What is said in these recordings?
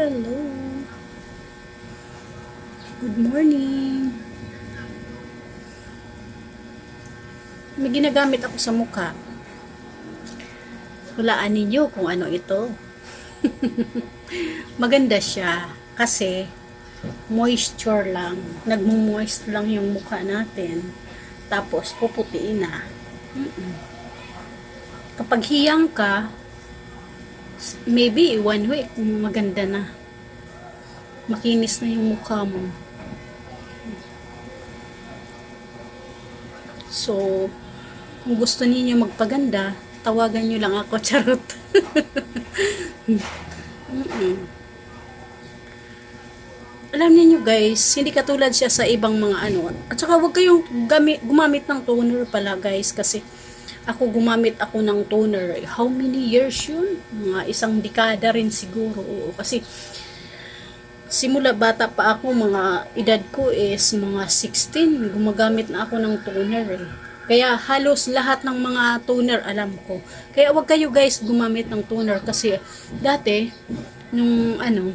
Hello. Good morning. May ginagamit ako sa mukha. Hulaan ninyo kung ano ito. Maganda siya kasi moisture lang. Nagmo-moist lang yung mukha natin. Tapos puputiin na. Kapag hiyang ka, maybe 1 week maganda na. Makinis na yung mukha mo. So, kung gusto niyo magpaganda, tawagan niyo lang ako, charot. Alam niyo guys, hindi katulad siya sa ibang mga ano. At saka huwag kayong gumamit ng toner pala guys, kasi ako gumamit ako ng toner. How many years yun? Mga 1 dekada rin siguro. Oo, kasi simula bata pa ako, mga edad ko is mga 16, gumagamit na ako ng toner eh. Kaya halos lahat ng mga toner alam ko. Kaya wag kayo guys gumamit ng toner kasi dati, nung ano,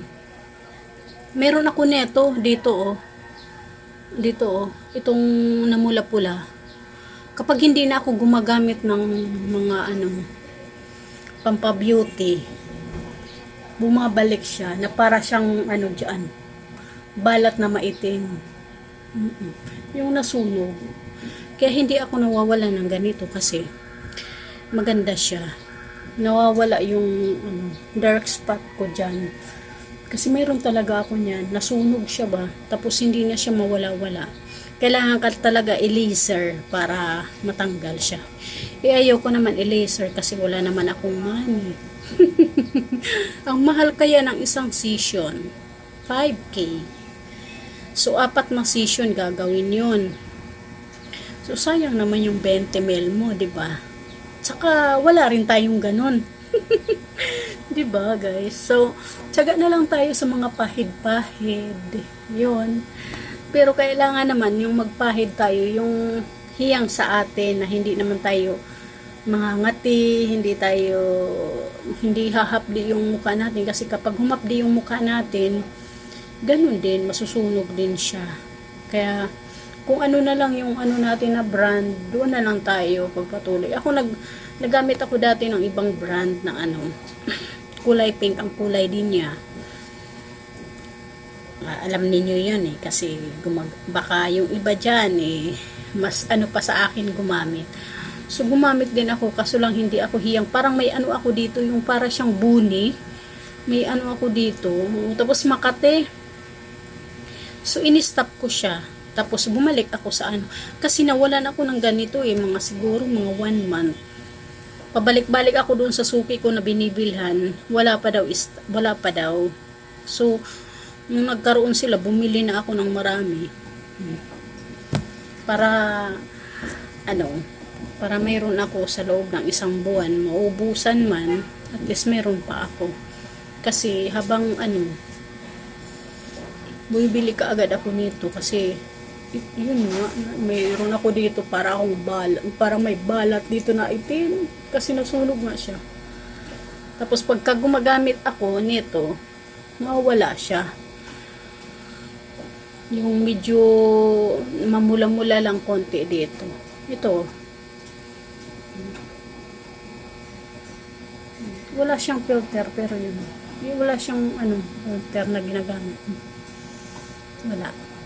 meron ako neto dito oh. Dito oh, itong namula pula. Kapag hindi na ako gumagamit ng mga ano, pampabeauty, bumabalik siya na para siyang ano dyan, balat na maitim. Yung nasunog. Kaya hindi ako nawawala ng ganito kasi maganda siya. Nawawala yung dark spot ko dyan. Kasi mayroon talaga ako niyan. Nasunog siya ba? Tapos hindi na siya mawala-wala. Kailangan ka talaga i-laser para matanggal siya. Ayaw ko naman i-laser kasi wala naman akong money. Ang mahal kaya ng isang session 5K. So 4 na session gagawin yun. So sayang naman yung 20 ml mo, 'di ba? Tsaka wala rin tayong ganun. 'Di ba guys? So tiyaga na lang tayo sa mga pahid-pahid. 'Yon. Pero kailangan naman yung magpahid tayo, yung hiyang sa atin na hindi naman tayo mga ngati, hindi hahapdi yung mukha natin kasi kapag humapdi yung mukha natin, ganun din, masusunog din siya. Kaya kung ano na lang yung ano natin na brand, doon na lang tayo pagpatuloy. Ako nagamit ako dati ng ibang brand na ano, kulay pink ang kulay din niya. Alam niyo yun eh, kasi baka yung iba dyan eh, mas ano pa sa akin gumamit. So, gumamit din ako, kaso lang hindi ako hiyang. Parang may ano ako dito, yung para siyang buni. May ano ako dito. Tapos makate. So, in-stop ko siya. Tapos, bumalik ako sa ano. Kasi nawalan ako ng ganito eh, mga siguro, mga 1 month. Pabalik-balik ako doon sa suki ko na binibilhan. Wala pa daw. So, nung nagkaroon sila, bumili na ako ng marami. Para mayroon ako sa loob ng 1 buwan, maubusan man, at least mayroon pa ako. Kasi habang bumibili ka agad ako nito kasi yun nga, mayroon ako dito para may balat dito na itim kasi nasunog nga siya. Tapos pagka gumagamit ako nito, nawawala siya. Yung medyo mamula-mula lang konti dito. Ito. Wala siyang filter pero wala siyang filter na ginagamit.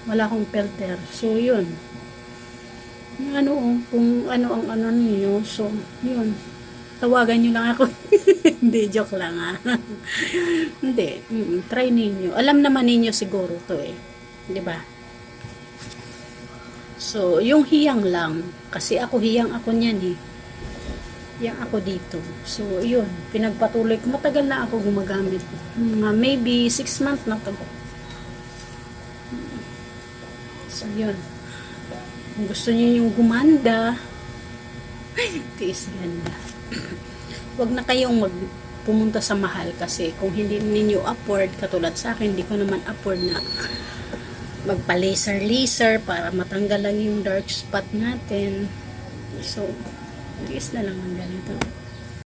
Wala akong filter. So yun. Yung kung ang ano niyo, so yun. Tawagan niyo lang ako. Hindi, joke lang ha. Hindi, try niyo. Alam naman niyo siguro to eh. 'Di ba? So, yung hiyang lang kasi hiyang ako niyan eh. Yang ako dito. So, yun. Pinagpatuloy ko. Matagal na ako gumagamit. Maybe 6 months na to. So, yun. Kung gusto niyo yung gumanda, tiis ganda. Huwag na kayong pumunta sa mahal kasi kung hindi ninyo afford, katulad sa akin, hindi ko naman afford na magpa-laser para matanggal lang yung dark spot natin. So, tiis na lang ng ganito.